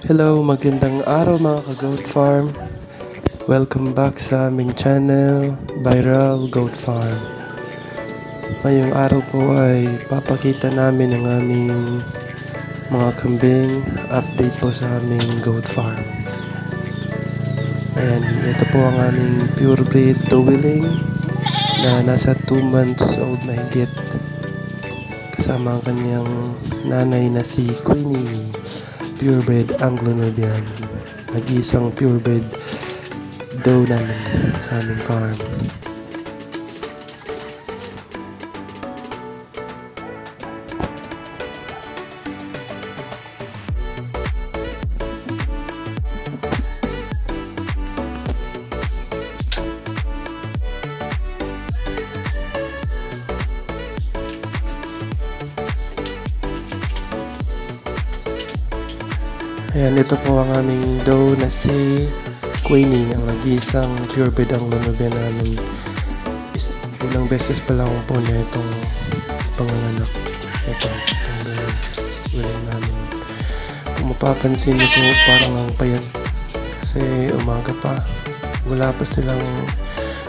Hello, magandang araw mga ka-Goat Farm. Welcome back sa aming channel, Viral Goat Farm. Ngayong araw po ay papakita namin ang aming mga kambing, update po sa aming goat farm. Ayan, ito po ang aming purebred Dowiling na nasa 2 months old na higit. Kasama ang kanyang nanay na si Queenie, purebred Anglo-Nubian. Nag-iisang purebred doe namin sa aming farm. Ayan, ito po ang aming doe na si Queenie, ang nag-iisang purebred Anglo-Nubian namin. Unang beses pa lang po niya itong panganganak. Itong Dowiling namin. Kung mapapansin niyo po, parang ang payat. Kasi umaga pa. Wala pa silang,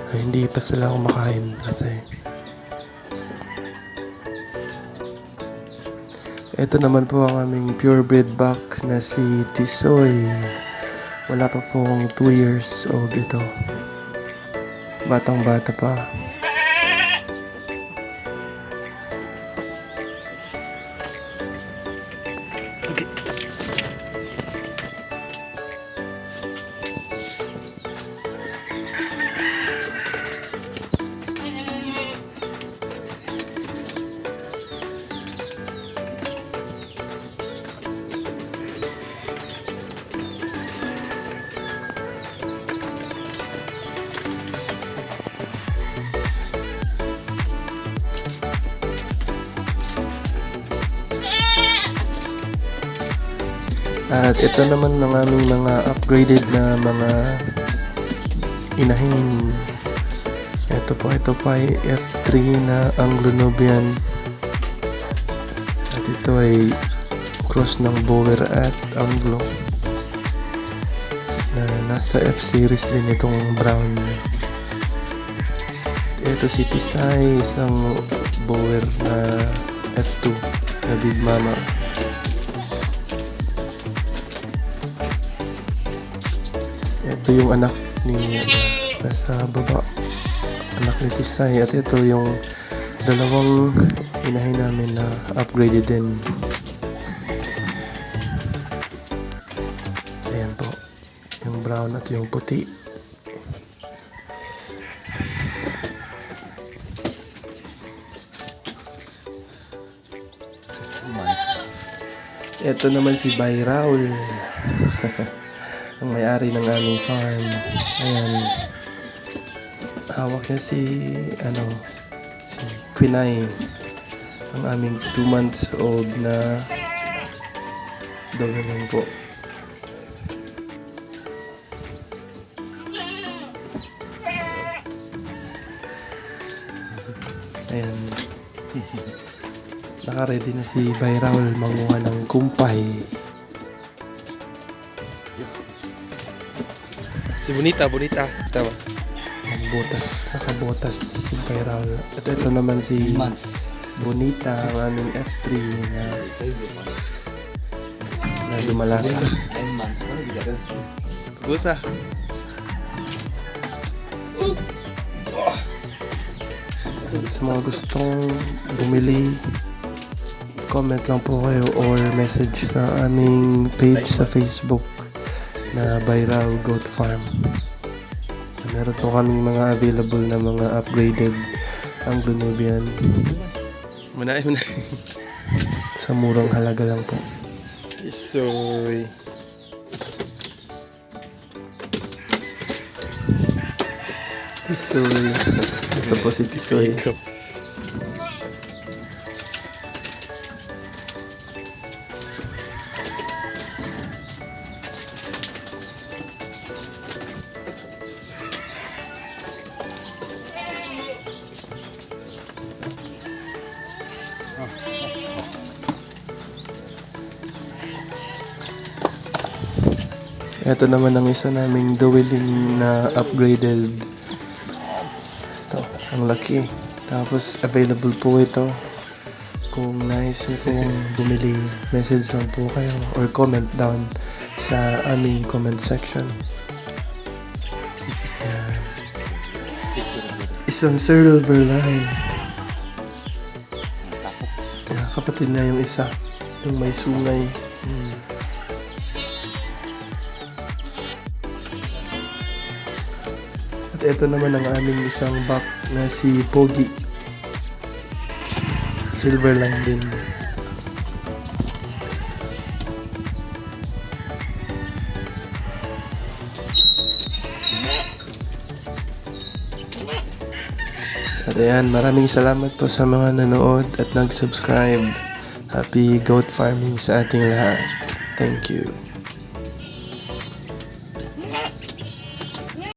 hindi pa sila kumakain. Kasi ito naman po ang aming purebred buck na si Tisoy. Wala pa pong 2 years old ito. Batang bata pa. At ito naman ang aming mga upgraded na mga inahin. Ito po ay F3 na Anglo-Nubian. At ito ay cross ng Boer at Anglo. Na nasa F-series din itong brown. Ito si Tisay, isang Boer na F2 na Big Mama. Ito yung anak ni nasa baba, anak ni Tisay, at ito yung dalawang inahin namin na upgraded din. Ayan po, yung brown at yung puti. Ito naman si Viral. Ang may-ari ng aming farm. Ayan. Hawak niya si Quinay. Ang aming 2 months old na Dowiling po. Ayan. Naka-ready na si Viral manguha ng kumpay. Si Bonita. Tama. Nakabotas si Viral. At ito naman si Bonita, ang aming F3 na lumalaki. 9 months. Ano gila ka? Gusa. Sa mga gustong bumili, comment lang po kayo or message na aming page sa Facebook na Viral Goat Farm. Meron po kaming mga available na mga upgraded Anglo-Nubian. Muna. Sa murang halaga lang po. Tisoy. Ito po si Tisoy. Ito naman ang isa naming dueling na upgraded. Ito, ang laki. Tapos available po ito. Kung nais niyo pong bumili, message lang po kayo or comment down sa aming comment section. Yan. Isang silver line. Yan, kapatid na yung isa. Yung may sungay. At ito naman ang aming isang back na si Pogi. Silver line din. At ayan, maraming salamat po sa mga nanood at nag-subscribe. Happy goat farming sa ating lahat. Thank you.